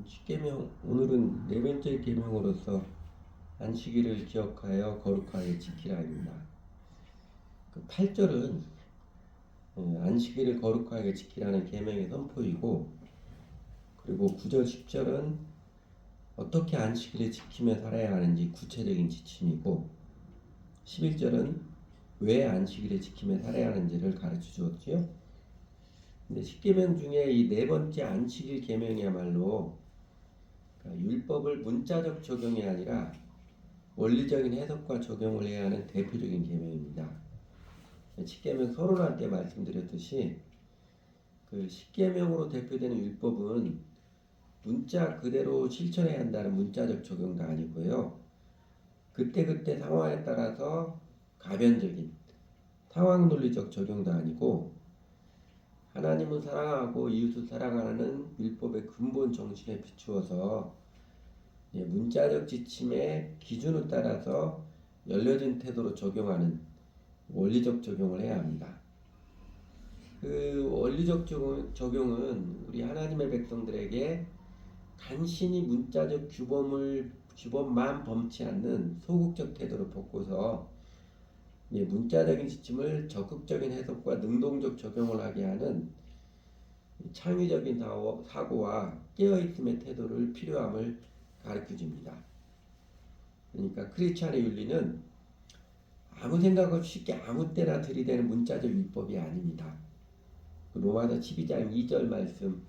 십계명 오늘은 네 번째 계명으로서 안식일을 기억하여 거룩하게 지키라입니다. 그 8절은 안식일을 거룩하게 지키라는 계명의 선포이고, 그리고 9절 10절은 어떻게 안식일을 지키며 살아야 하는지 구체적인 지침이고, 11절은 왜 안식일을 지키며 살아야 하는지를 가르쳐 주었지요. 근데 십계명 중에 이 네 번째 안식일 계명이야말로 율법을 문자적 적용이 아니라 원리적인 해석과 적용을 해야 하는 대표적인 계명입니다. 십계명 서론할 때 말씀드렸듯이 그 십계명으로 대표되는 율법은 문자 그대로 실천해야 한다는 문자적 적용도 아니고요. 그때그때 상황에 따라서 가변적인 상황 논리적 적용도 아니고, 하나님을 사랑하고 이웃을 사랑하는 율법의 근본 정신에 비추어서 문자적 지침의 기준을 따라서 열려진 태도로 적용하는 원리적 적용을 해야 합니다. 그 원리적 적용은 우리 하나님의 백성들에게 간신히 문자적 규범만 범치 않는 소극적 태도를 벗고서 문자적인 지침을 적극적인 해석과 능동적 적용을 하게 하는 창의적인 사고와 깨어있음의 태도를 필요함을 가르쳐 줍니다. 그러니까 크리스찬의 윤리는 아무 생각 없이 쉽게 아무 때나 들이대는 문자적 율법이 아닙니다. 로마서 12장 2절 말씀,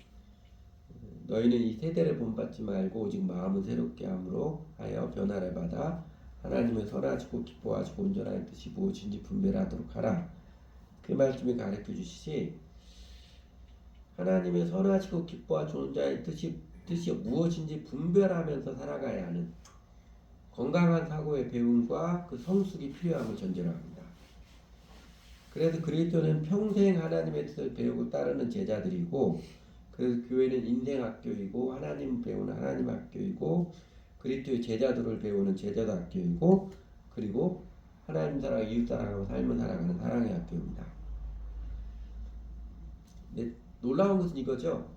너희는 이 세대를 본받지 말고 오직 마음을 새롭게 함으로 하여 변화를 받아 하나님의 선하시고 기뻐하시고 온전한 뜻이 무엇인지 분별하도록 하라. 그 말씀이 가르쳐 주시지, 하나님의 선하시고 기뻐하시고 온전한 뜻이 무엇인지 분별하면서 살아가야 하는 건강한 사고의 배움과 그 성숙이 필요함을 전제로 합니다. 그래서 그리스도는 평생 하나님의 뜻을 배우고 따르는 제자들이고, 그래서 교회는 인생학교이고 하나님 배우는 하나님 학교이고, 그리스도의 제자들을 배우는 제자도 학교이고, 그리고 하나님 사랑, 이웃 사랑하고 삶을 살아가는 사랑의 학교입니다. 근데 놀라운 것은 이거죠.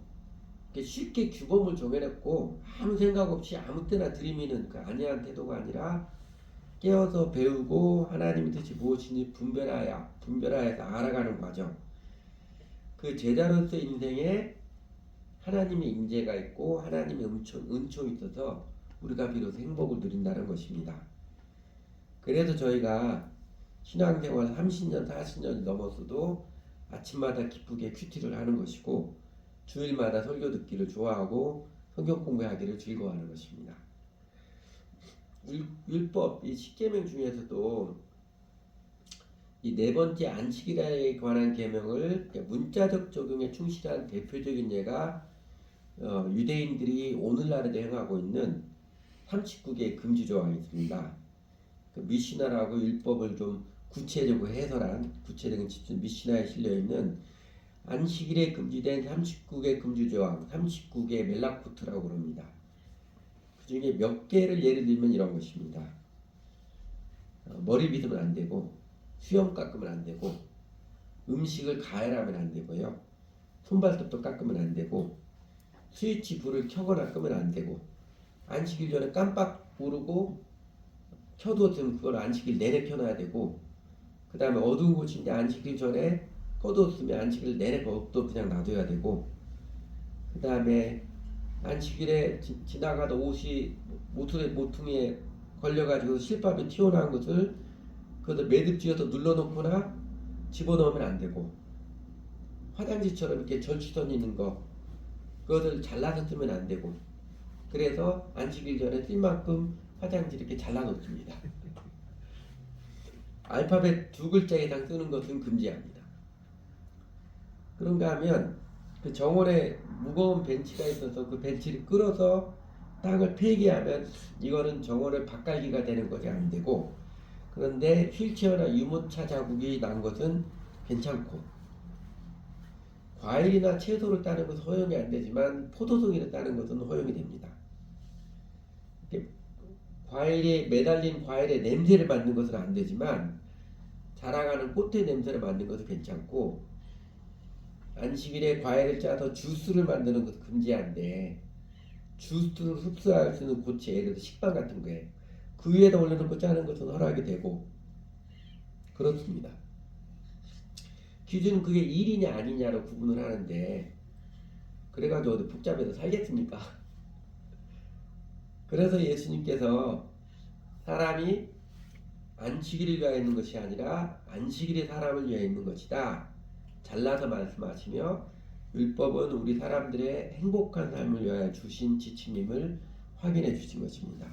쉽게 규범을 정해놓고 아무 생각 없이 아무 때나 들이미는 그 안이한 태도가 아니라 깨어서 배우고 하나님의 뜻이 무엇인지 분별하여서 알아가는 과정. 그 제자로서 인생에 하나님의 인재가 있고 하나님의 은총이 있어서 우리가 비로소 행복을 누린다는 것입니다. 그래서 저희가 신앙생활 30년, 40년이 넘었어도 아침마다 기쁘게 큐티를 하는 것이고, 주일마다 설교 듣기를 좋아하고 성경 공부하기를 즐거워하는 것입니다. 율법, 이 십계명 중에서도 이 네 번째 안식일에 관한 계명을 문자적 적용에 충실한 대표적인 예가 유대인들이 오늘날에도 행하고 있는 39개의 금지 조항이 있습니다. 그 미시나라고 율법을 좀 구체적으로 해설한 구체적인 지침 미시나에 실려 있는 안식일에 금지된 39개 금지 조항, 39개 멜라쿠트라고 그럽니다. 그 중에 몇 개를 예를 들면 이런 것입니다. 머리 빗으면 안 되고, 수염 깎으면 안 되고, 음식을 가열하면 안 되고요, 손발톱도 깎으면 안 되고, 스위치 불을 켜거나 끄면 안 되고, 안식일 전에 깜빡 모르고 켜두었으면 그걸 안식일 내내 켜놔야 되고, 그 다음에 어두운 곳인데 안식일 전에 꺼두었으면 안식일 내내 또 그냥 놔둬야 되고, 그 다음에 안식일에 지나가다 옷이 모퉁이에 걸려가지고 실밥이 튀어나온 것을 그것을 매듭지어서 눌러놓거나 집어넣으면 안 되고, 화장지처럼 이렇게 절취선 있는 거 그것을 잘라서 쓰면 안 되고, 그래서 안식일 전에 쓸 만큼 화장지 이렇게 잘라놓습니다. 알파벳 2글자 이상 쓰는 것은 금지합니다. 그런가 하면 그 정원에 무거운 벤치가 있어서 그 벤치를 끌어서 땅을 폐기하면 이거는 정원의 밭갈기가 되는 것이 안 되고, 그런데 휠체어나 유모차 자국이 난 것은 괜찮고, 과일이나 채소를 따는 것은 허용이 안 되지만 포도송이를 따는 것은 허용이 됩니다. 과일에 매달린 과일의 냄새를 맡는 것은 안 되지만 자라가는 꽃의 냄새를 맡는 것은 괜찮고, 안식일에 과일을 짜서 주스를 만드는 것은 금지한데 주스를 흡수할 수 있는 고체, 예를 들어 식빵 같은 거에 그 위에다 올려놓고 짜는 것은 허락이 되고 그렇습니다. 기준은 그게 일이냐 아니냐로 구분을 하는데 그래가지고 어디 복잡해서 살겠습니까? 그래서 예수님께서 사람이 안식일을 위하여 있는 것이 아니라 안식일이 사람을 위하여 있는 것이다. 잘라서 말씀하시며 율법은 우리 사람들의 행복한 삶을 위하여 주신 지침임을 확인해 주신 것입니다.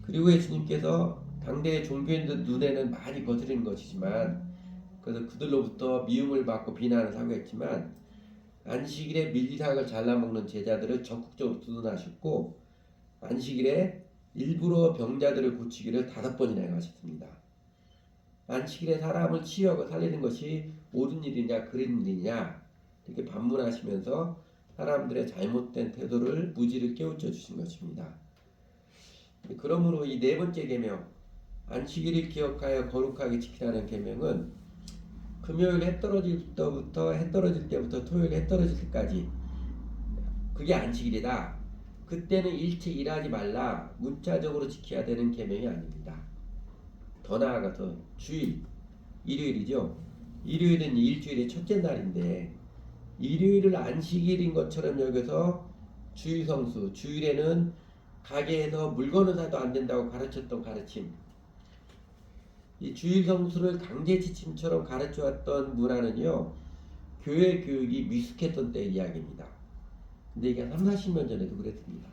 그리고 예수님께서 당대의 종교인들 눈에는 많이 거스른 것이지만 그래서 그들로부터 미움을 받고 비난을 사고 했지만 안식일에 밀리삭을 잘라먹는 제자들을 적극적으로 두둔하셨고 안식일에 일부러 병자들을 고치기를 5번이나 행하셨습니다. 안식일에 사람을 치유하고 살리는 것이 옳은 일이냐 그런 일이냐 이렇게 반문하시면서 사람들의 잘못된 태도를 무지를 깨우쳐 주신 것입니다. 그러므로 이 네 번째 계명 안식일을 기억하여 거룩하게 지키라는 계명은 금요일 해 떨어질 때부터 토요일 해 떨어질 때까지 그게 안식일이다. 그때는 일체 일하지 말라. 문자적으로 지켜야 되는 계명이 아닙니다. 더 나아가서 주일, 일요일이죠. 일요일은 일주일의 첫째 날인데 일요일을 안식일인 것처럼 여겨서 주일 성수, 주일에는 가게에서 물건을 사도 안 된다고 가르쳤던 가르침, 이 주일 성수를 강제 지침처럼 가르쳐왔던 문화는요 교회 교육이 미숙했던 때 이야기입니다. 근데 이게 3, 40년 전에도 그랬습니다.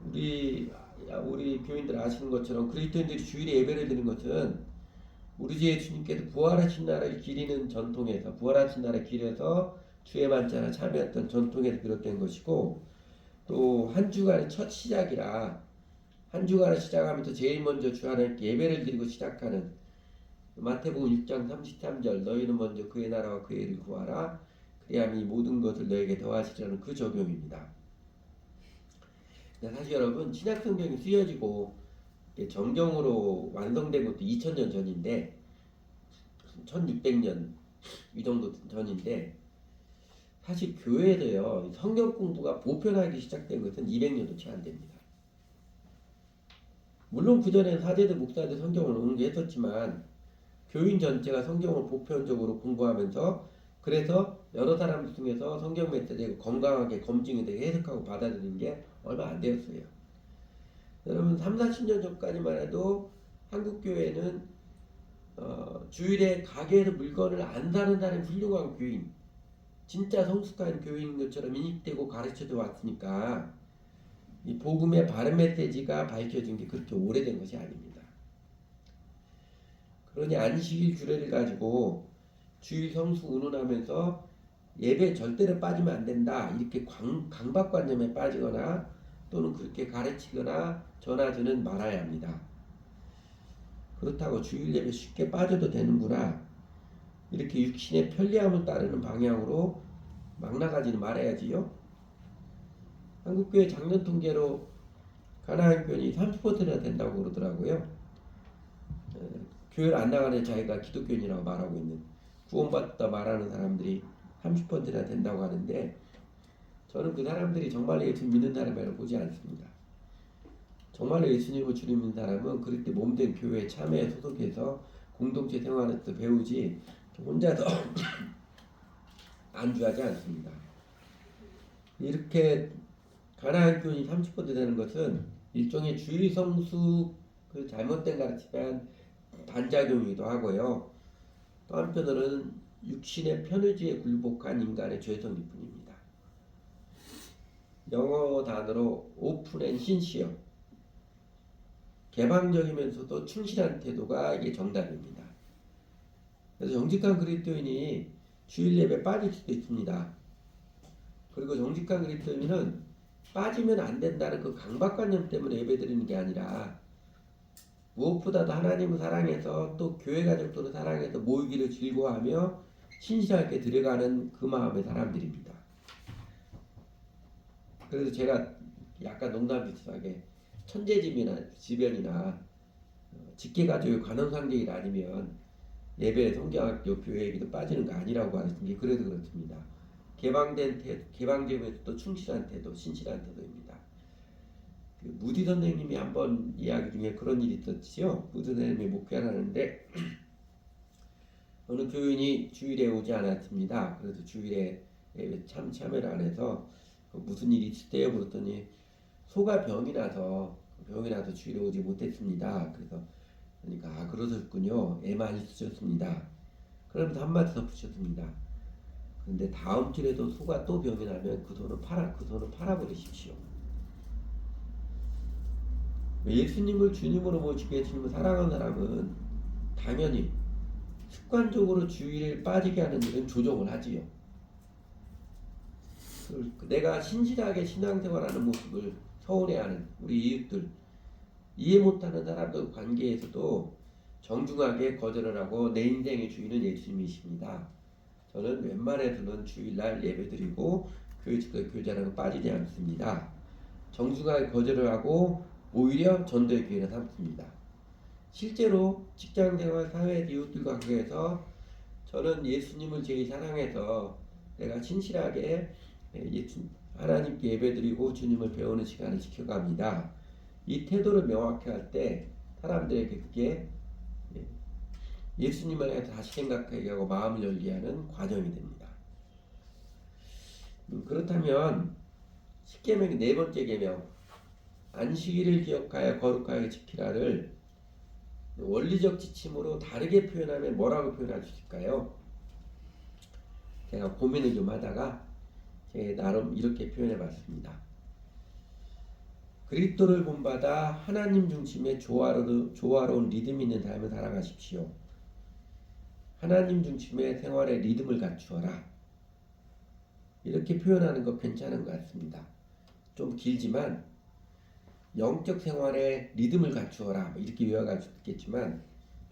우리 교인들 아시는 것처럼 그리스도인들이 주일에 예배를 드리는 것은 우리 주 예수님께서 부활하신 날을 기리는 전통에서 부활하신 날을 기려서 주의 만찬에 참여했던 전통에서 비롯된 것이고 또 한 주간의 첫 시작이라 한 주간을 시작하면서 제일 먼저 주 하나님께 예배를 드리고 시작하는 마태복음 6장 33절 너희는 먼저 그의 나라와 그의 의를 구하라 그리하면 이 모든 것을 너에게 더하시라는 그 적용입니다. 사실 여러분 신약 성경이 쓰여지고 정경으로 완성된 것도 2000년 전인데 1600년 이 정도 전인데 사실 교회에서요 성경 공부가 보편하게 시작된 것은 200년도 채 안 됩니다. 물론 그전에 사제들 목사들 성경을 공부했었지만 교인 전체가 성경을 보편적으로 공부하면서 그래서 여러 사람 중에서 성경 메시지가 건강하게 검증이 되게 해석하고 받아들이는 게 얼마 안 되었어요. 여러분 3, 40년 전까지만 해도 한국 교회는 주일에 가게에서 물건을 안 사는 사람이 훌륭한 교인, 진짜 성숙한 교인인 것처럼 인식되고 가르쳐져 왔으니까 이 복음의 바른 메시지가 밝혀진 게 그렇게 오래된 것이 아닙니다. 그러니 안식일 주례를 가지고 주일 성수 운운하면서 예배 절대로 빠지면 안 된다 이렇게 강박관념에 빠지거나 또는 그렇게 가르치거나 전하지는 말아야 합니다. 그렇다고 주일 예배 쉽게 빠져도 되는구나 이렇게 육신의 편리함을 따르는 방향으로 막 나가지는 말아야지요. 한국교회 작년 통계로 가나안 교인이 30%나 된다고 그러더라고요. 교회를 안 나가는 자기가 기독교인이라고 말하고 있는 구원받다 말하는 사람들이 30%나 된다고 하는데 저는 그 사람들이 정말 예수님 믿는 사람이라고 보지 않습니다. 정말로 예수님을 주님 믿는 사람은 그렇게 몸된 교회에 참여에 소속해서 공동체 생활에서 배우지 혼자서 안주하지 않습니다. 이렇게 가나안 교인이 30% 되는 것은 일종의 주일 성수 그 잘못된 가르침의 반작용이기도 하고요. 또 한편으로는 육신의 편의주의에 굴복한 인간의 죄성일 뿐입니다. 영어 단어로 오픈 앤 신시어 개방적이면서도 충실한 태도가 이게 정답입니다. 그래서 정직한 그리스도인이 주일 예배 빠질 수도 있습니다. 그리고 정직한 그리스도인은 빠지면 안 된다는 그 강박관념 때문에 예배드리는 게 아니라 무엇보다도 하나님을 사랑해서 또 교회 가족들을 사랑해서 모이기를 즐거워하며 신실하게 들어가는 그 마음의 사람들입니다. 그래서 제가 약간 농담 비슷하게 천재지변이나 직계가족의 관원상제일 아니면 예배 성경학교 교회 얘기도 빠지는 거 아니라고 하는 게 그래서 그렇습니다. 개방되면서도 충실한 태도, 신실한 태도입니다. 그 무디 선생님이 한번 이야기 중에 그런 일이 있었지요. 무디 선생님이 목회를 하는데 어느 교인이 주일에 오지 않았습니다. 그래서 주일에 참여를 안 해서 무슨 일이 있을 때요? 그랬더니 소가 병이 나서 주일에 오지 못했습니다. 그래서 그러니까 그러셨군요. 애 많이 쓰셨습니다. 그러면서 한마디 더 붙였습니다. 근데 다음 주에도 소가 또 병이 나면 그 소는 팔아버리십시오. 예수님을 주님으로 모시고 예수님을 사랑하는 사람은 당연히 습관적으로 주일에 빠지게 하는 일은 조정을 하지요. 내가 신실하게 신앙생활하는 모습을 서운해하는 우리 이웃들, 이해 못하는 사람들 관계에서도 정중하게 거절을 하고 내 인생의 주인은 예수님이십니다. 저는 웬만해서는 주일날 예배드리고 교제라는 빠지지 않습니다. 정중하게 거절을 하고 오히려 전도의 기회를 삼습니다. 실제로 직장생활, 사회 이웃들 관계에서 저는 예수님을 제일 사랑해서 내가 신실하게 하나님께 예배드리고 주님을 배우는 시간을 지켜갑니다. 이 태도를 명확히 할 때 사람들에게 그게 예수님을 해서 다시 생각하게 하고 마음을 열게 하는 과정이 됩니다. 그렇다면 10계명의 네 번째 계명 안식일을 기억하여 거룩하게 지키라를 원리적 지침으로 다르게 표현하면 뭐라고 표현할 수 있을까요? 제가 고민을 좀 하다가 제 나름 이렇게 표현해 봤습니다. 그리스도를 본받아 하나님 중심의 조화로운 리듬 있는 삶을 살아가십시오. 하나님 중심의 생활의 리듬을 갖추어라. 이렇게 표현하는 거 괜찮은 것 같습니다. 좀 길지만 영적 생활의 리듬을 갖추어라 이렇게 요약할 수 있겠지만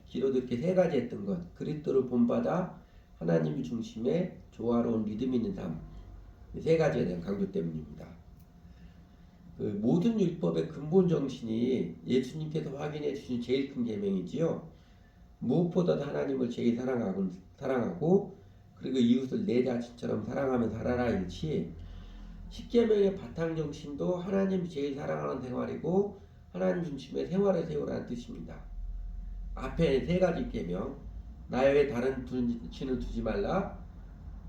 길어도 이렇게 세 가지 했던 것 그리스도를 본받아 하나님 중심의 조화로운 리듬 있는 삶 세 가지에 대한 강조 때문입니다. 그 모든 율법의 근본 정신이 예수님께서 확인해 주신 제일 큰 계명이지요. 무엇보다도 하나님을 제일 사랑하고 그리고 이웃을 내 자신처럼 사랑하며 살아라 일치 10계명의 바탕 정신도 하나님 제일 사랑하는 생활이고 하나님 중심의 생활을 세우라는 뜻입니다. 앞에 세 가지 계명 나 외에 다른 신을 두지 말라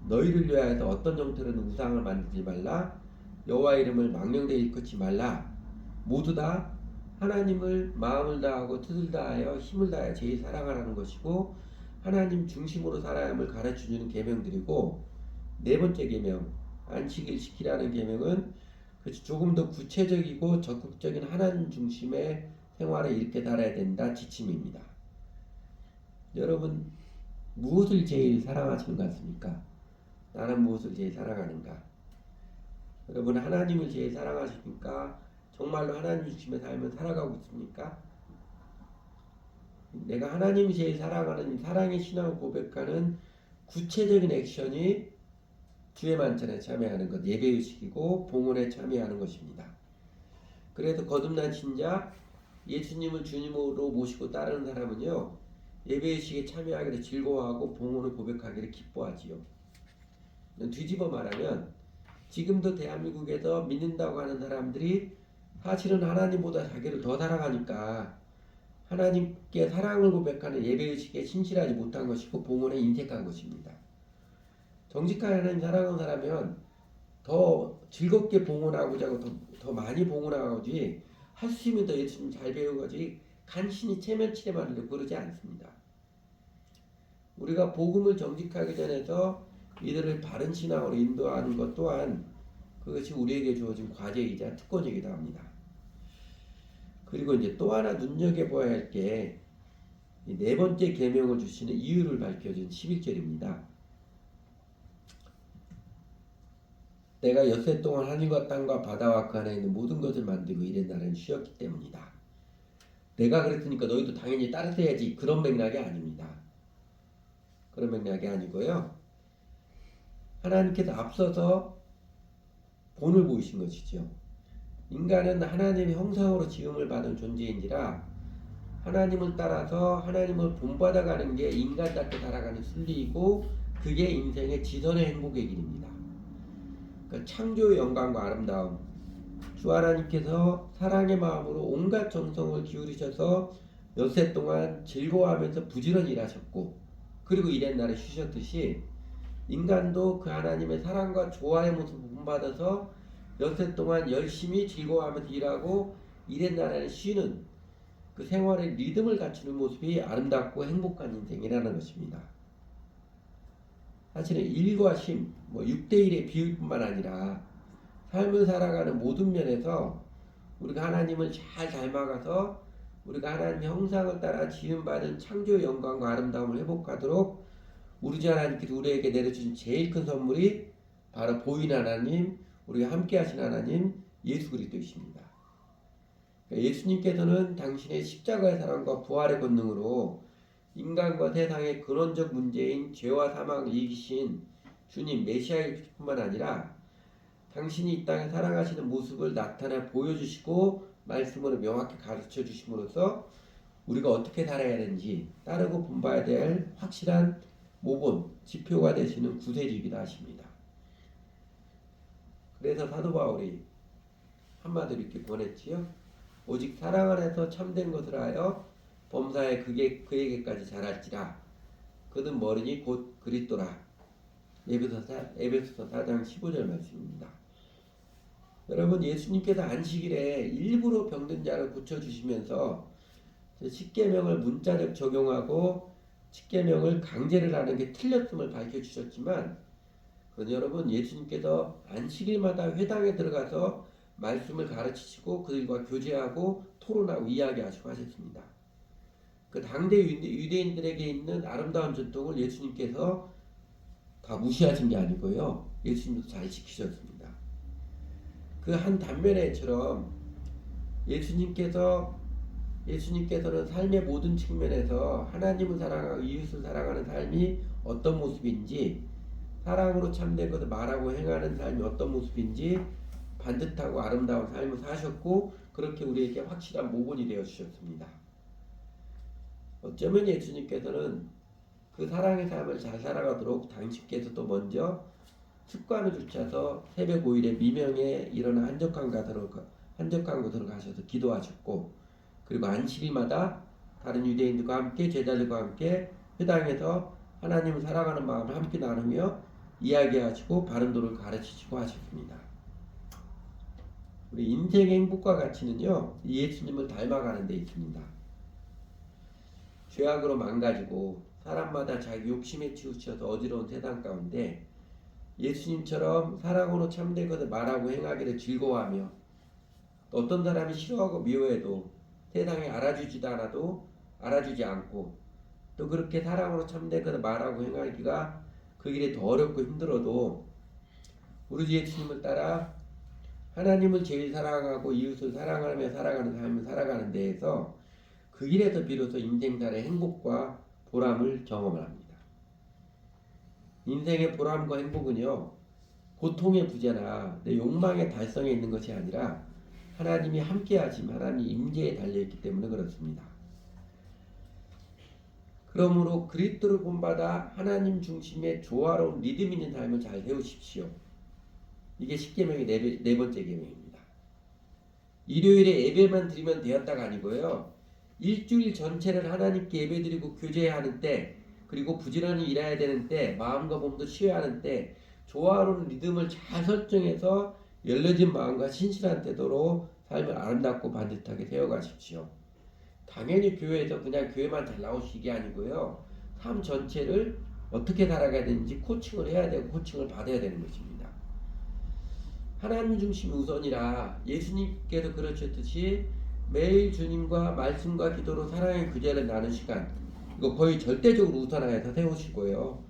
너희를 위하여서 어떤 형태로는 우상을 만들지 말라 여호와 이름을 망령되이 일컫지 말라 모두 다 하나님을 마음을 다하고 뜻을 다하여 힘을 다하여 제일 사랑하라는 것이고 하나님 중심으로 살아야 함을 가르쳐주는 계명들이고 네 번째 계명 안식일 지키라는 계명은 조금 더 구체적이고 적극적인 하나님 중심의 생활을 이렇게 살아야 된다 지침입니다. 여러분 무엇을 제일 사랑하시는 것 같습니까? 나는 무엇을 제일 사랑하는가? 여러분 하나님을 제일 사랑하십니까? 정말로 하나님 중심의 삶을 살아가고 있습니까? 내가 하나님이 제일 사랑하는 사랑의 신앙을 고백하는 구체적인 액션이 주의 만찬에 참여하는 것, 예배의식이고 봉헌에 참여하는 것입니다. 그래서 거듭난 신자, 예수님을 주님으로 모시고 따르는 사람은요. 예배의식에 참여하기를 즐거워하고 봉헌을 고백하기를 기뻐하지요. 뒤집어 말하면 지금도 대한민국에서 믿는다고 하는 사람들이 사실은 하나님보다 자기를 더 사랑하니까 하나님께 사랑을 고백하는 예배의식에 신실하지 못한 것이고 봉헌에 인색한 것입니다. 정직한 하나님 사랑하는 사람은 더 즐겁게 봉헌하고자 하고 더 많이 봉헌하고지 할 수 있으면 더 예수님 잘 배우고지 간신히 체면치레만 하려고 그러지 않습니다. 우리가 복음을 정직하게 전해서 이들을 바른 신앙으로 인도하는 것 또한 그것이 우리에게 주어진 과제이자 특권이기도 합니다. 그리고 이제 또 하나 눈여겨봐야 할 게 네 번째 계명을 주시는 이유를 밝혀준 11절입니다. 내가 엿새 동안 하늘과 땅과 바다와 그 안에 있는 모든 것을 만들고 이른 날은 쉬었기 때문이다. 내가 그랬으니까 너희도 당연히 따르셔야지 그런 맥락이 아닙니다. 그런 맥락이 아니고요. 하나님께서 앞서서 본을 보이신 것이죠. 인간은 하나님의 형상으로 지음을 받은 존재인지라 하나님을 따라서 하나님을 본받아가는 게 인간답게 살아가는 순리이고 그게 인생의 지선의 행복의 길입니다. 그러니까 창조의 영광과 아름다움, 주 하나님께서 사랑의 마음으로 온갖 정성을 기울이셔서 엿새 동안 즐거워하면서 부지런히 일하셨고, 그리고 이랜 날에 쉬셨듯이 인간도 그 하나님의 사랑과 조화의 모습을 본받아서 엿새 동안 열심히 즐거워하면서 일하고 이랜 날에 쉬는 그 생활의 리듬을 갖추는 모습이 아름답고 행복한 인생이라는 것입니다. 사실은 일과 쉼, 6대1의 비율뿐만 아니라 삶을 살아가는 모든 면에서 우리가 하나님을 잘 닮아가서 우리가 하나님의 형상을 따라 지음받은 창조의 영광과 아름다움을 회복하도록 우리 주 하나님께서 우리에게 내려주신 제일 큰 선물이 바로 보인 하나님, 우리가 함께 하신 하나님 예수 그리스도이십니다. 예수님께서는 당신의 십자가의 사랑과 부활의 권능으로 인간과 세상의 근원적 문제인 죄와 사망을 이기신 주님 메시아일 뿐만 아니라 당신이 이 땅에 살아가시는 모습을 나타내 보여주시고 말씀으로 명확히 가르쳐 주심으로써 우리가 어떻게 살아야 하는지 따르고 본봐야 될 확실한 모본, 지표가 되시는 구세주이기도 하십니다. 그래서 사도 바울이 한마디로 이렇게 권했지요. 오직 사랑 안에서 참된 것을 하여 범사에 그에게까지 자랄지라. 그는 머리니 곧 그리스도라. 에베소서 4장 15절 말씀입니다. 여러분, 예수님께서 안식일에 일부러 병든 자를 고쳐주시면서 십계명을 문자적 적용하고 십계명을 강제를 하는 게 틀렸음을 밝혀주셨지만, 그런데 여러분, 예수님께서 안식일마다 회당에 들어가서 말씀을 가르치시고 그들과 교제하고 토론하고 이야기하시고 하셨습니다. 그 당대 유대인들에게 있는 아름다운 전통을 예수님께서 다 무시하신 게 아니고요, 예수님도 잘 지키셨습니다. 그 한 단면에처럼 예수님께서는 삶의 모든 측면에서 하나님을 사랑하고 이웃을 사랑하는 삶이 어떤 모습인지, 사랑으로 참된 것을 말하고 행하는 삶이 어떤 모습인지 반듯하고 아름다운 삶을 사셨고, 그렇게 우리에게 확실한 모본이 되어 주셨습니다. 어쩌면 예수님께서는 그 사랑의 삶을 잘 살아가도록 당신께서도 먼저 습관을 주셔서 새벽 5일에 미명에 일어나 한적한 곳으로 가셔서 기도하셨고, 그리고 안식일마다 다른 유대인들과 함께 제자들과 함께 회당에서 하나님을 사랑하는 마음을 함께 나누며 이야기하시고 바른 도를 가르치시고 하셨습니다. 우리 인생의 행복과 가치는요, 예수님을 닮아가는 데 있습니다. 죄악으로 망가지고 사람마다 자기 욕심에 치우쳐서 어지러운 세상 가운데 예수님처럼 사랑으로 참된 것을 말하고 행하기를 즐거워하며, 또 어떤 사람이 싫어하고 미워해도 세상에 알아주지 않고, 또 그렇게 사랑으로 참된 것을 말하고 행하기가 그 길이 더 어렵고 힘들어도 우리 주 예수님을 따라 하나님을 제일 사랑하고 이웃을 사랑하며 살아가는 삶을 살아가는 데에서 그 길에서 비로소 인생살의 행복과 보람을 경험을 합니다. 인생의 보람과 행복은요, 고통의 부재나 내 욕망의 달성에 있는 것이 아니라 하나님이 함께 하심, 하나님 임재에 달려있기 때문에 그렇습니다. 그러므로 그리스도를 본받아 하나님 중심의 조화로운 리듬 있는 삶을 잘 세우십시오. 이게 십계명의 네 번째 계명입니다. 일요일에 예배만 드리면 되었다가 아니고요, 일주일 전체를 하나님께 예배드리고 교제해야 하는 때, 그리고 부지런히 일해야 되는 때, 마음과 몸도 쉬어야 하는 때, 조화로운 리듬을 잘 설정해서 열려진 마음과 신실한 태도로 삶을 아름답고 반듯하게 세워가십시오. 당연히 교회에서 그냥 교회만 잘 나오시게 아니고요, 삶 전체를 어떻게 살아가야 되는지 코칭을 해야 되고 코칭을 받아야 되는 것입니다. 하나님 중심이 우선이라 예수님께서 그러셨듯이 매일 주님과 말씀과 기도로 사랑의 교제를 나눈 시간, 이거 거의 절대적으로 우선하여서 세우시고요.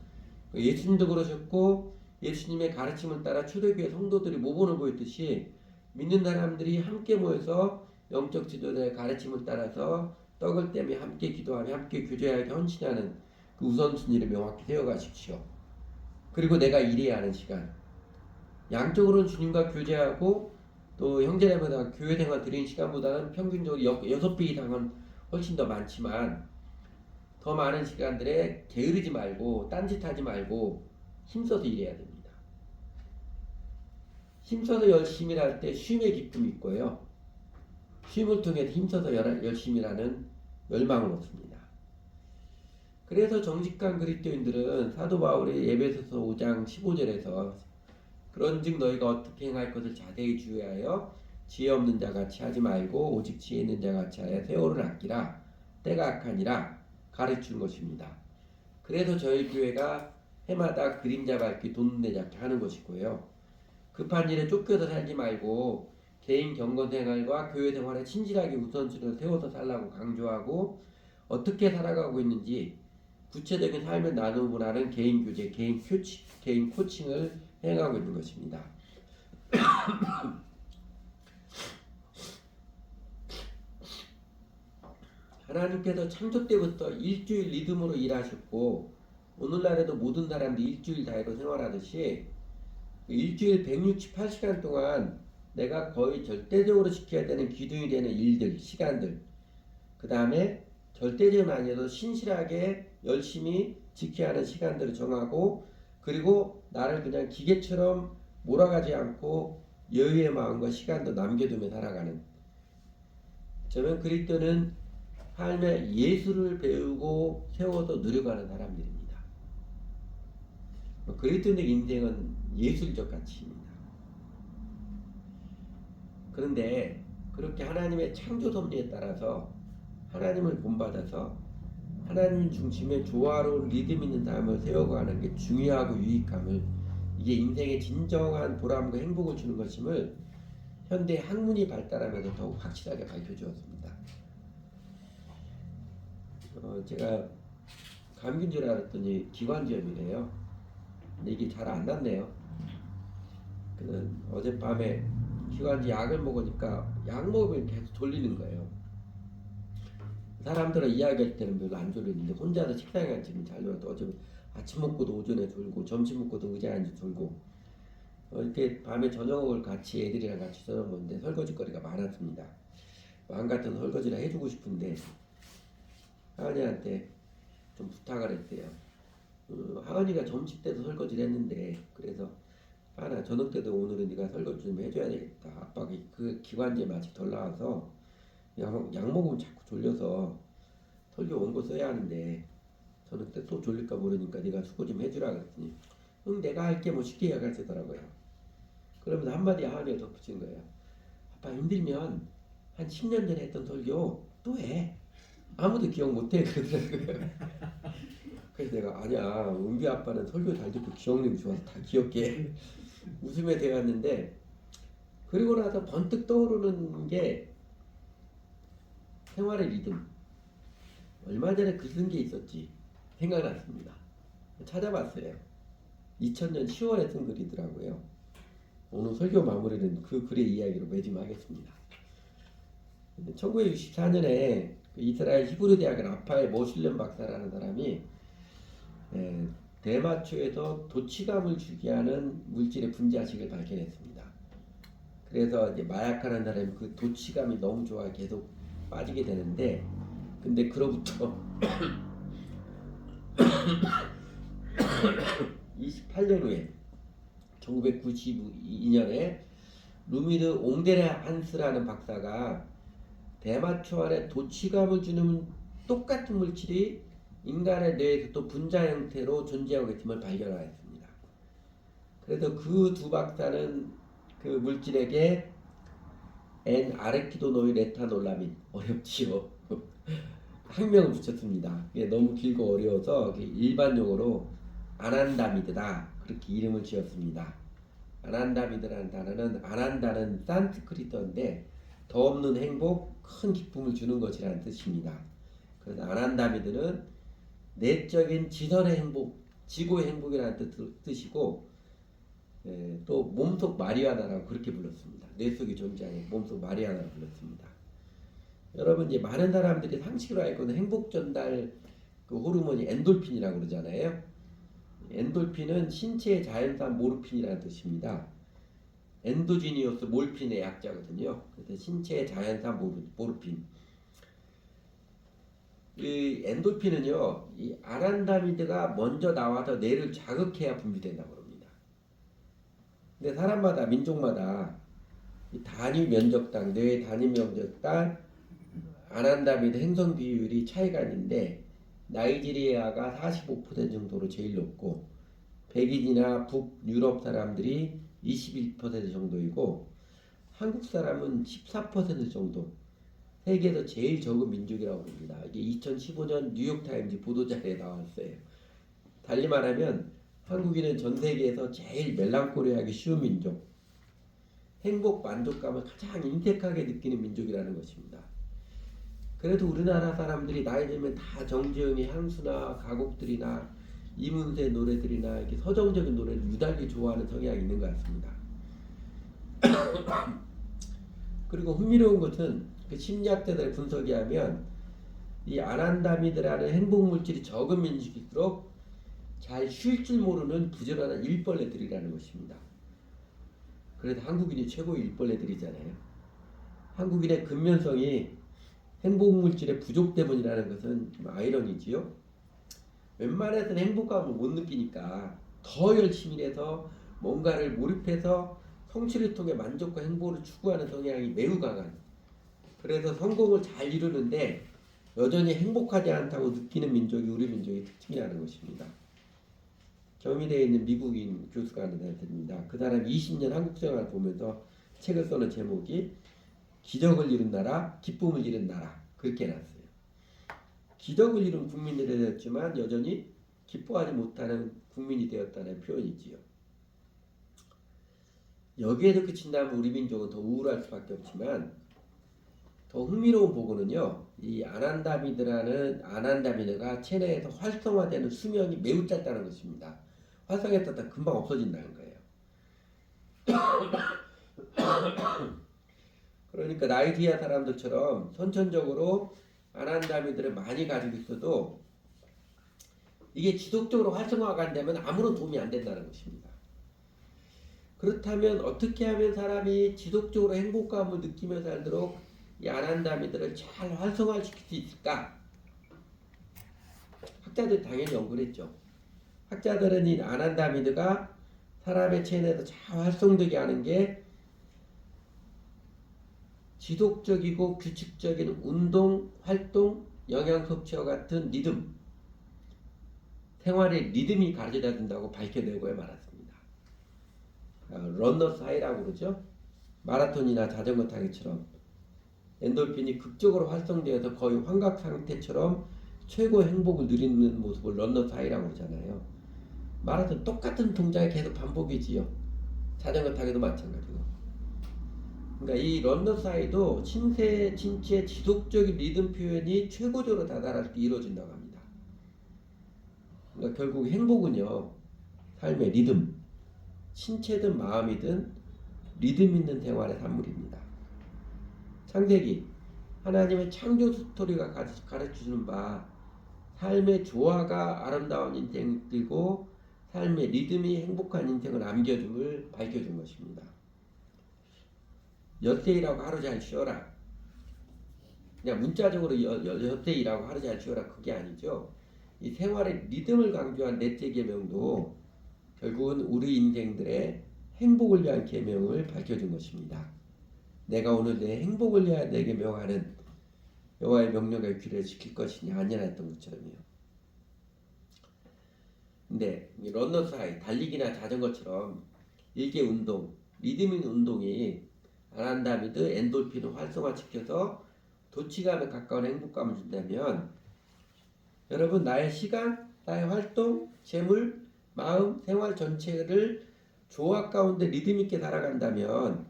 예수님도 그러셨고, 예수님의 가르침을 따라 초대교회 성도들이 모범을 보였듯이 믿는 사람들이 함께 모여서 영적 지도자의 가르침을 따라서 떡을 떼며 함께 기도하며 함께 교제하게 헌신하는 그 우선순위를 명확히 세워가십시오. 그리고 내가 일해야 하는 시간, 양쪽으로는 주님과 교제하고 또 형제자매가 교회 생활 드리는 시간보다는 평균적으로 6배 이상은 훨씬 더 많지만, 더 많은 시간들에 게으르지 말고 딴짓하지 말고 힘써서 일해야 됩니다. 힘써서 열심히 할 때 쉼의 기쁨이 있고요. 쉼을 통해서 힘써서 열심히 하는 열망을 얻습니다. 그래서 정직한 그리스도인들은 사도 바울이 에베소서 5장 15절에서 그런즉 너희가 어떻게 행할 것을 자세히 주의하여 지혜 없는 자 같이 하지 말고 오직 지혜 있는 자 같이 하여 세월을 아끼라 때가 악하니라 가르치는 것입니다. 그래서 저희 교회가 해마다 그림자 밟기 돈내 잡기 하는 것이고요. 급한 일에 쫓겨서 살지 말고 개인 경건 생활과 교회 생활에 친절하게 우선순위를 세워서 살라고 강조하고 어떻게 살아가고 있는지 구체적인 삶을 나누고 하는 개인 교제, 개인 코칭을 행하고 있는 것입니다. 하나님께서 창조 때부터 일주일 리듬으로 일하셨고 오늘날에도 모든 사람들이 일주일 다이로 생활하듯이 일주일 168시간 동안 내가 거의 절대적으로 지켜야 되는 기둥이 되는 일들, 시간들, 그 다음에 절대적은 아니어도 신실하게 열심히 지켜야 하는 시간들을 정하고 그리고 나를 그냥 기계처럼 몰아가지 않고 여유의 마음과 시간도 남겨두며 살아가는, 저는 그리스도는 삶에 예술을 배우고 세워서 누려가는 사람들입니다. 그리스도인의 인생은 예술적 가치입니다. 그런데 그렇게 하나님의 창조 섭리에 따라서 하나님을 본받아서 하나님 중심의 조화로운 리듬 있는 삶을 세워가는 게 중요하고 유익함을, 이게 인생의 진정한 보람과 행복을 주는 것임을 현대 학문이 발달하면서 더욱 확실하게 밝혀주었습니다. 제가 감기인 줄 알았더니 기관지염이래요. 근데 이게 잘 안 낫네요. 어젯밤에 기관지 약을 먹으니까 약 먹으면 계속 졸리는 거예요. 사람들은 이야기할 때는 별로 안 졸리는데 혼자서 식당에 앉으면 잘 졸아도 어제 아침 먹고도 오전에 졸고 점심 먹고도 의자에 앉아 졸고 이렇게 밤에 저녁을 같이 애들이랑 같이 저녁 먹는데 설거지거리가 많았습니다. 마음 같은 설거지를 해주고 싶은데 하은이한테 좀 부탁을 했대요. 하은이가 점심 때도 설거지를 했는데 그래서 하나 저녁 때도 오늘은 네가 설거지 좀 해줘야 되겠다. 아빠가 그 기관지에 아직 덜 나와서 약 먹으면 자꾸 졸려서 설교 원고 써야 하는데 저녁 때 또 졸릴까 모르니까 네가 수고 좀 해주라 그랬더니 응 내가 할게 뭐 쉽게 얘기하시더라고요. 그러면서 한마디 하은이가 덧붙인 거예요. 아빠 힘들면 한 10년 전에 했던 설교 또 해. 아무도 기억 못해 그러더라고요. 그래서 내가 아니야 은비 아빠는 설교 잘 듣고 기억력이 좋아서 다 기억해. 웃음에 대었는데 그리고 나서 번뜩 떠오르는 게 생활의 리듬. 얼마 전에 글 쓴 게 있었지 생각났습니다. 찾아봤어요. 2000년 10월에 쓴 글이더라고요. 오늘 설교 마무리는 그 글의 이야기로 매짐하겠습니다. 1964년에 이스라엘 히브리 대학의 라파엘 모슐렘 박사라는 사람이 대마초에서 도취감을 주게 하는 물질의 분자식을 발견했습니다. 그래서 이제 마약하는 사람이 그 도취감이 너무 좋아 계속 빠지게 되는데, 근데 그로부터 28년 후에 1992년에 루미르 옹데레 한스라는 박사가 대마초 안에 도취감을 주는 똑같은 물질이 인간의 뇌에서 또 분자 형태로 존재하고 있음을 발견하였습니다. 그래서 그 두 박사는 그 물질에게 N-아레키도노일 에탄올라민, 어렵지요. 학명을 붙였습니다. 이게 너무 길고 어려워서 일반 용어로 아난다미드다 그렇게 이름을 지었습니다. 아난다미드라는 단어는 아난다는 산스크리트어인데 더 없는 행복, 큰 기쁨을 주는 것이라는 뜻입니다. 그래서 아난다미드는 내적인 지선의 행복, 지고의 행복이라는 뜻이고 또 몸속 마리아나라고 그렇게 불렀습니다. 뇌 속에 존재하는 몸속 마리아나라고 불렀습니다. 여러분 이제 많은 사람들이 상식으로 알고 있는 행복 전달 그 호르몬이 엔돌핀이라고 그러잖아요. 엔돌핀은 신체의 자연산 모르핀이라는 뜻입니다. 엔도지니어스 몰핀의 약자거든요. 그래서 신체의 자연산 모르핀. 이 엔돌핀은요, 이 아난다미드가 먼저 나와서 뇌를 자극해야 분비된다고 합니다. 근데 사람마다 민족마다 이 단위 면적당 뇌 단위 면적당 아난다미드 행성 비율이 차이가 있는데 나이지리아가 45% 정도로 제일 높고 백인이나 북유럽 사람들이 21% 정도이고 한국 사람은 14% 정도 세계에서 제일 적은 민족이라고 봅니다. 이게 2015년 뉴욕타임즈 보도자료에 나왔어요. 달리 말하면 한국인은 전 세계에서 제일 멜랑콜리하기 쉬운 민족, 행복 만족감을 가장 인색하게 느끼는 민족이라는 것입니다. 그래도 우리나라 사람들이 나이 들면 다 정재영의 향수나 가곡들이나 이문세 노래들이나 이렇게 서정적인 노래를 유달리 좋아하는 성향이 있는 것 같습니다. 그리고 흥미로운 것은 그 심리학자들의 분석에 하면 이 아난다미드라는 행복물질이 적은 민족일수록 잘 쉴 줄 모르는 부지런한 일벌레들이라는 것입니다. 그래도 한국인이 최고의 일벌레들이잖아요. 한국인의 근면성이 행복물질의 부족 때문이라는 것은 좀 아이러니지요. 웬만해서는 행복감을 못 느끼니까 더 열심히 해서 뭔가를 몰입해서 성취를 통해 만족과 행복을 추구하는 성향이 매우 강한, 그래서 성공을 잘 이루는데 여전히 행복하지 않다고 느끼는 민족이 우리 민족의 특징이라는 것입니다. 경희대에 있는 미국인 교수가 하는 애들입니다. 그 사람 20년 한국 생활을 보면서 책을 써는 제목이 기적을 이룬 나라, 기쁨을 이룬 나라, 그렇게 해놨어요. 기적을 이룬 국민이 되었지만 여전히 기뻐하지 못하는 국민이 되었다는 표현이지요. 여기에서 그친다면 우리 민족은 더 우울할 수밖에 없지만 더 흥미로운 보고는요, 이 아난다미드가 체내에서 활성화되는 수명이 매우 짧다는 것입니다. 활성화했다가 금방 없어진다는 거예요. 그러니까 나이지리아 사람들처럼 선천적으로 아난다미드를 많이 가지고 있어도 이게 지속적으로 활성화가 안 되면 아무런 도움이 안 된다는 것입니다. 그렇다면 어떻게 하면 사람이 지속적으로 행복감을 느끼며 살도록 이 아난다미드를 잘 활성화시킬 수 있을까? 학자들이 당연히 연구를 했죠. 학자들은 이 아난다미드가 사람의 체내에서 잘 활성되게 하는 게 지속적이고 규칙적인 운동, 활동, 영양 섭취와 같은 리듬, 생활의 리듬이 가르쳐야 된다고 밝혀내고 말았습니다. 런너스 하이라고 그러죠. 마라톤이나 자전거 타기처럼 엔돌핀이 극적으로 활성되어서 거의 환각 상태처럼 최고 행복을 누리는 모습을 런너스 하이라고 그러잖아요. 마라톤 똑같은 동작이 계속 반복이지요. 자전거 타기도 마찬가지고. 그러니까 이 런너스 하이도 신체의 지속적인 리듬 표현이 최고적으로 다다를 때 이루어진다고 합니다. 그러니까 결국 행복은요, 삶의 리듬, 신체든 마음이든 리듬 있는 생활의 산물입니다. 창세기, 하나님의 창조 스토리가 가르쳐주는 바 삶의 조화가 아름다운 인생들고 삶의 리듬이 행복한 인생을 안겨줌을 밝혀준 것입니다. 엿새일하고 하루 잘 쉬어라. 그냥 문자적으로 엿새일하고 하루 잘 쉬어라 그게 아니죠. 이 생활의 리듬을 강조한 넷째 계명도 결국은 우리 인생들의 행복을 위한 계명을 밝혀준 것입니다. 내가 오늘 내 행복을 위하여 내게 명하는 여호와의 명령에 귀를 지킬 것이냐 아니냐 했던 것처럼요. 근데 런너스 하이, 달리기나 자전거처럼 일개 운동, 리듬 있는 운동이 아난다미드, 엔돌핀을 활성화시켜서 도취감에 가까운 행복감을 준다면 여러분 나의 시간, 나의 활동, 재물, 마음, 생활 전체를 조화 가운데 리듬 있게 살아간다면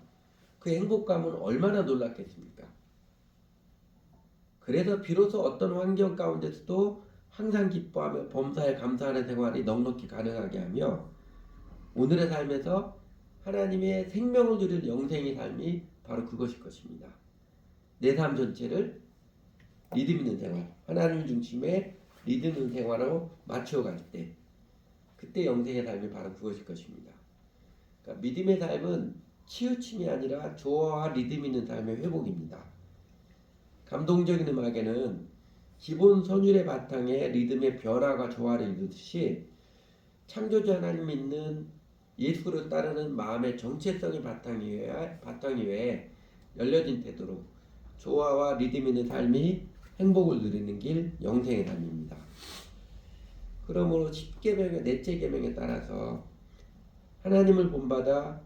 그 행복감은 얼마나 놀랍겠습니까? 그래서 비로소 어떤 환경 가운데서도 항상 기뻐하며 범사에 감사하는 생활이 넉넉히 가능하게 하며 오늘의 삶에서 하나님의 생명을 누리는 영생의 삶이 바로 그것일 것입니다. 내 삶 전체를 리듬 있는 생활, 하나님 중심의 리듬 있는 생활로 맞춰갈 때 그때 영생의 삶이 바로 그것일 것입니다. 그러니까 믿음의 삶은 치우침이 아니라 조화와 리듬 있는 삶의 회복입니다. 감동적인 음악에는 기본 선율의 바탕에 리듬의 변화가 조화를 이루듯이 창조주 하나님 믿는 예수를 따르는 마음의 정체성이 바탕 위에 열려진 태도로 조화와 리듬 있는 삶이 행복을 누리는 길, 영생의 삶입니다. 그러므로 10계명의 넷째 계명에 따라서 하나님을 본받아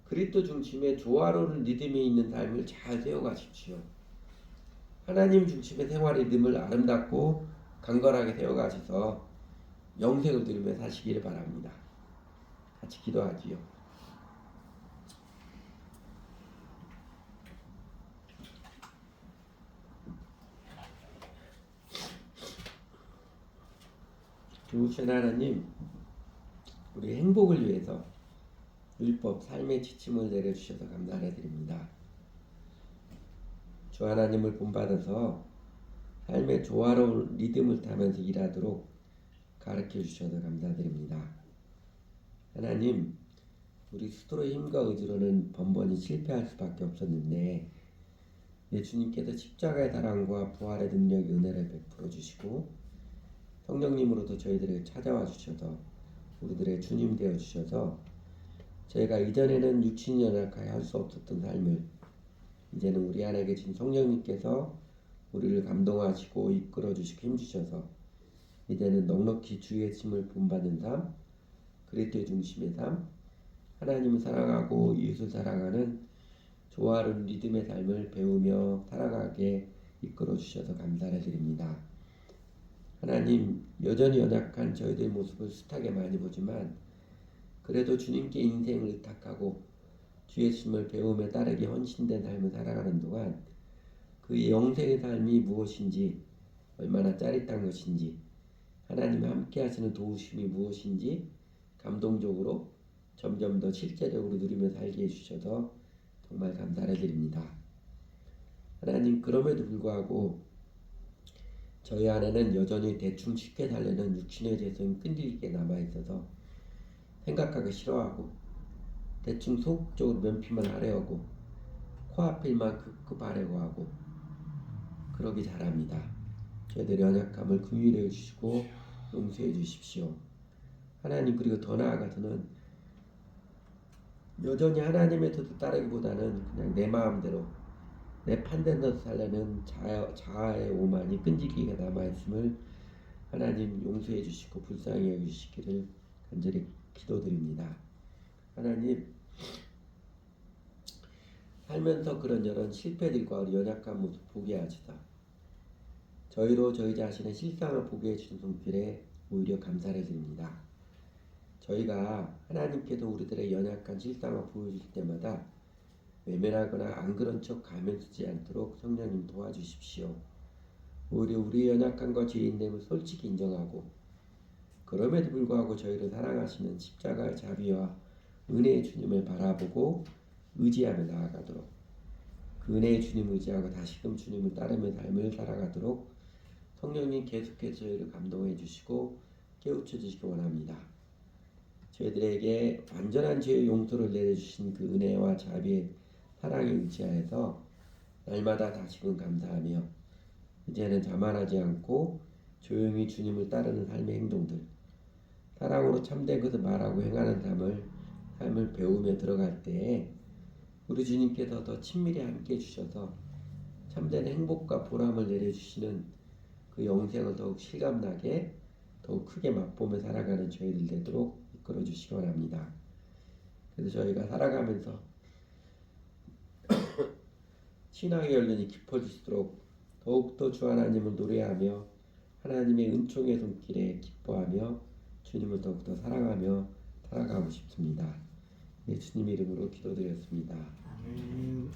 그리스도 중심의 조화로운 리듬이 있는 삶을 잘 세워가십시오. 하나님 중심의 생활 리듬을 아름답고 강건하게 세워가셔서 영생을 누리며 사시기를 바랍니다. 같이 기도하지요. 좋으신 하나님, 우리 행복을 위해서 율법, 삶의 지침을 내려주셔서 감사드립니다. 주 하나님을 본받아서 삶의 조화로운 리듬을 타면서 일하도록 가르쳐 주셔서 감사드립니다. 하나님, 우리 스스로의 힘과 의지로는 번번이 실패할 수밖에 없었는데 주님께서 십자가의 사랑과 부활의 능력의 은혜를 베풀어 주시고 성령님으로도 저희들에게 찾아와 주셔서 우리들의 주님 되어 주셔서 저희가 이전에는 육신이 연약하여 할 수 없었던 삶을 이제는 우리 안에 계신 성령님께서 우리를 감동하시고 이끌어 주시고 힘주셔서 이제는 넉넉히 주의 힘을 본받는 삶, 그리스도의 중심의 삶, 하나님을 사랑하고 이웃을 사랑하는 조화로운 리듬의 삶을 배우며 살아가게 이끌어 주셔서 감사를 드립니다. 하나님, 여전히 연약한 저희들 모습을 숱하게 많이 보지만 그래도 주님께 인생을 의탁하고 주의 심을 배우며 따르게 헌신된 삶을 살아가는 동안 그 영생의 삶이 무엇인지, 얼마나 짜릿한 것인지, 하나님과 함께 하시는 도우심이 무엇인지 감동적으로 점점 더 실제적으로 누리며 살게 해주셔서 정말 감사를 드립니다. 하나님, 그럼에도 불구하고 저희 안에는 여전히 대충 쉽게 살려는 육신의 죄성이 끈질기게 남아있어서 생각하기 싫어하고 대충 소극적으로 면피만 하려고 코앞일만 급급하려고 하고 그러기 잘합니다. 저희들의 연약함을 긍휼히 주시고 용서해 주십시오. 하나님, 그리고 더 나아가서는 여전히 하나님의 뜻을 따르기보다는 그냥 내 마음대로 내 판단대로 살려는 자아의 오만이 끈질기게 남아있음을 하나님 용서해 주시고 불쌍히 여기시기를 간절히 기도드립니다. 하나님, 살면서 그런 여러 실패들과 우리 연약한 모습 보게 하시다. 저희로 저희 자신의 실상을 보게 해주신 손길에 오히려 감사를 드립니다. 저희가 하나님께서 우리들의 연약한 실상을 보여주실 때마다 외면하거나 안 그런 척 가면 쓰지 않도록 성령님 도와주십시오. 오히려 우리의 연약함과 죄인됨을 솔직히 인정하고 그럼에도 불구하고 저희를 사랑하시는 십자가의 자비와 은혜의 주님을 바라보고 의지하며 나아가도록 그 은혜의 주님을 의지하고 다시금 주님을 따르며 삶을 살아가도록 성령님 계속해서 저희를 감동해 주시고 깨우쳐 주시기 원합니다. 저희들에게 완전한 죄의 용서를 내려주신 그 은혜와 자비의 사랑에 의지하여서 날마다 다시금 감사하며 이제는 자만하지 않고 조용히 주님을 따르는 삶의 행동들, 사랑으로 참된 것을 말하고 행하는 삶을 배우며 들어갈 때에 우리 주님께서 더 친밀히 함께 해주셔서 참된 행복과 보람을 내려주시는 그 영생을 더욱 실감나게 더욱 크게 맛보며 살아가는 저희들 되도록 이끌어 주시기 바랍니다. 그래서 저희가 살아가면서 신앙의 연륜이 깊어질수록 더욱더 주 하나님을 노래하며 하나님의 은총의 손길에 기뻐하며 주님을 더욱더 사랑하며 살아가고 싶습니다. 예수님 이름으로 기도드렸습니다. 아멘.